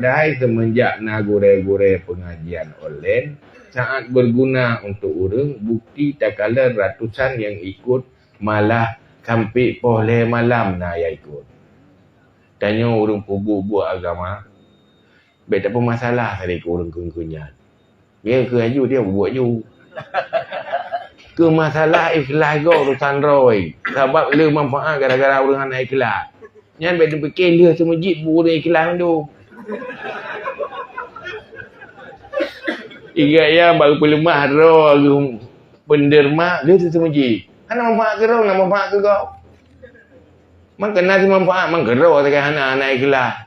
Dari semenjak na gure-gure pengajian online sangat berguna untuk orang. Bukti tak kala ratusan yang ikut malah sampai boleh malam na yang ikut. Tanya orang puguk buat agama. Baik tak apa masalah tadi ke orang kunkunyan. Dia ke aju dia buat ju. Ke masalah ikhlas kau urusan roy. Sebab le manfaat gara-gara orang anak ikhlas. Yang baik dia fikir dia semajid orang ikhlas tu. Ingat yang baru pelemah roh penderma dia tu semajid. Hana manfaat ke roh, nak manfaat ke kau? Man kena si manfaat, man ke roh tekan anak ikhlas.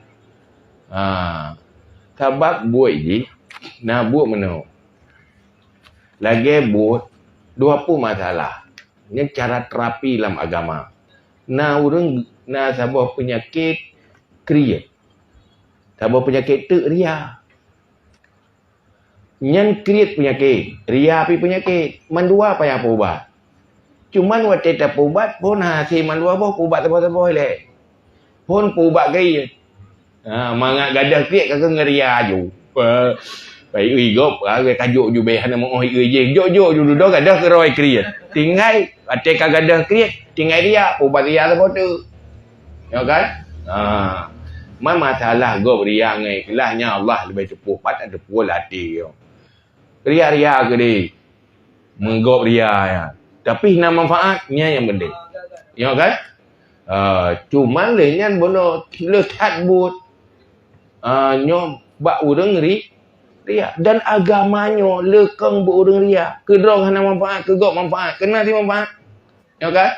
Sebab buat je, nak buat mana? Lagi buat, dua pun masalah. Ini cara terapi dalam agama. Nah orang, nah sebuah penyakit kriya. Sebuah penyakit tu ria. Yang kriya penyakit, ria api penyakit. Mandua apa yang ubat? Cuman waktu tak ubat pun hasil mandua apa ubat apa-apa leh. Pun ubat kriya. Mangat gadah kriya kakak ngeria ju. Baik igop agak tajuk ju be hana mau je jo duduk gadah ke roi kriya. Tinggal ate ka gadah kriya, tinggal dia ubat ria apa tu. Ya kan? Masalah gop ria ngai kelahnya Allah lebih cepuh pat ada pul hati yo. Ria-ria ke dia. Menggop ria ya. Tapi nak manfaatnya yang penting. Ya kan? Cuma lainnya bono lekat but nyo bak urang ri ria dan agamanya lekang bu urang ria. Kedrong hana manfaat, kegop manfaat. Kena si manfaat. Ya kan?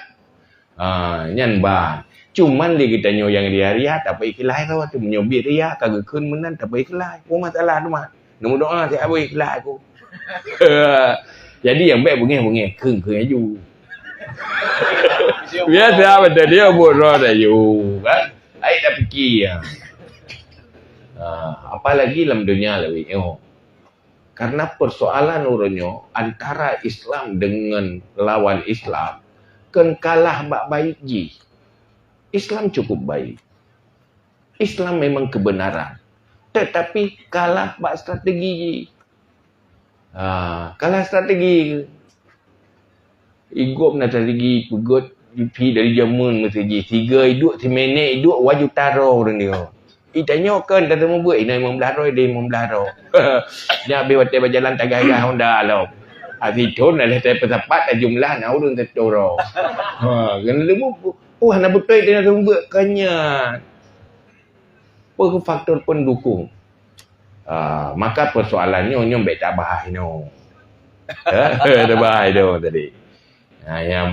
Nyan ban. Cuman dia kita nyo yang ria-ria tak apa ikhlas kau tu menyobit ria kagak kun menan tak apa ikhlas. Apa masalah tu mah. Nombor doa saya apa ikhlas aku. Jadi yang baik bengih keng aju. Biasa betul dia buat roh aju kan. Ai dah fikir. Apalagi dalam dunia lebih. Karena persoalan urunyo antara Islam dengan lawan Islam kan kalah bak baik ji. Islam cukup baik. Islam memang kebenaran. Tetapi kalah bak strategi ji. Kalah strategi. Igop nak strategi pegot pi dari zaman mesti ji. 3 hidup 3 minit hidup wajib taro orang dia. Itanya kan dah temu buat ini 15 roh dia 15 roh. Dia habis waktu berjalan tagah-gah Honda lo. Itu nak letak pesapat jumlah nak urun tetoro. Kena lemu nak betul dia nak buat kanya. Apa faktor pendukung? Maka persoalannya baik tak bahas no. Dah bahas dah tadi. Yang